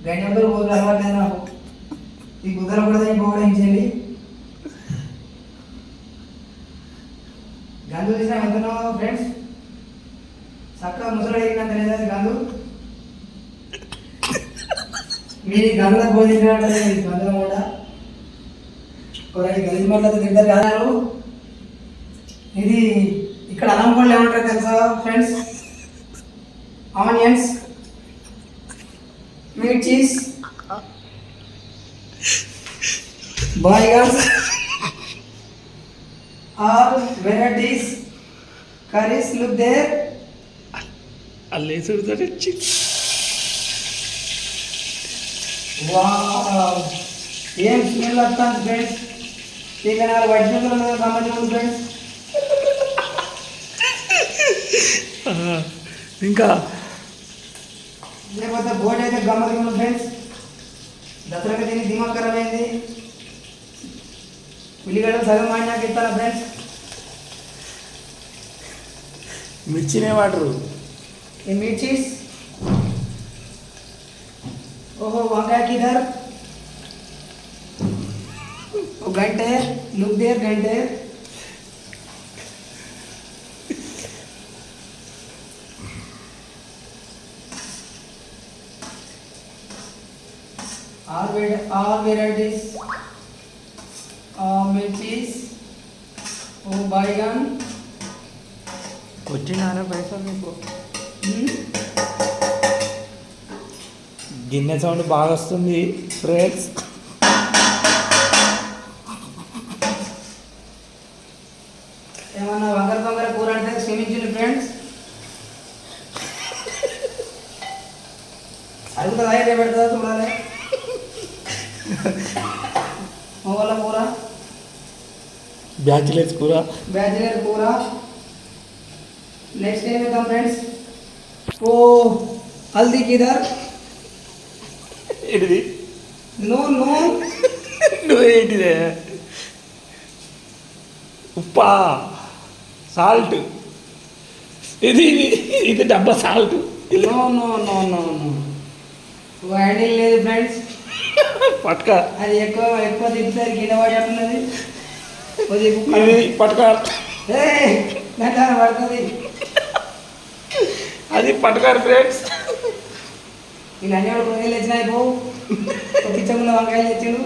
గంటలు రోజులు అలవాట్లేదు నాకు. ఈ కుదర కూడా పోవడం చేయండి. గందు తీసిన వెళ్తున్నావు ఫ్రెండ్స్. చక్కగా ముసలు అడిగినా తెలియదు గందు. మీ గందులో బోధించినట్టు గందులో కూడా గలీజ్ మాటలు తింటారు కాదు. ఇది ఇక్కడ అనంపళ్ళు ఏమంటారు తెలుసా friends? Onions, meat cheese, baygon, all varieties curries. Look there. Wow, ఏం స్మెల్ వస్తుంది ఫ్రెండ్స్. ఇక నాలుగు వడ్డీలు గమనించండి ఫ్రెండ్స్. ఇంకా లేకపోతే బోర్డు అయితే గమ్మత్తుగా ఫ్రెండ్స్. దసరాకి దీనికి దిమాగ్ ఖరాబ్ అయింది. ఉల్లిగడ్డ సగం మాడినాక ఇస్తాను ఫ్రెండ్స్. మిర్చినే వాటరు. ये मिर्चीस. ओहो वंकाय किधर? वो घंटे. लुक देयर घंटे. all varieties. मिर्चीस. वो बैगन. వచ్చినారా పైసలు నీకు? గిన్నె సౌండ్ బాగా వస్తుంది ఫ్రెండ్స్. ఏమన్నా వంకర వంకర కూర అంటే క్షమించండి ఫ్రెండ్స్. అడుగుతుంది అయితే పెడుతుందా చూడాలి. మొగల కూర, బ్యాచిలర్స్ కూర. బ్యాచిలర్ కూర. నెక్స్ట్ ఏం చేద్దాం ఫ్రెండ్స్? ఓ హల్దీ కిదర్? ఏంటిది? నో నో నువ్వేంటిదే? ఉప్పా, సాల్ట్. ఇది ఇది డబ్బా salt. No no no no no handle లేదు ఫ్రెండ్స్. పట్క. అది ఎక్కువ ఎక్కువ తిప్పుతారు గిన్నె పడుతున్నది. పట్క. పడుతుంది. అది పట్టుకారు ఫ్రెండ్స్. వీళ్ళు అన్ని కూడా కూరగాయలు తెచ్చినాయి. పిచ్చముల వంకాయలు తెచ్చిండు.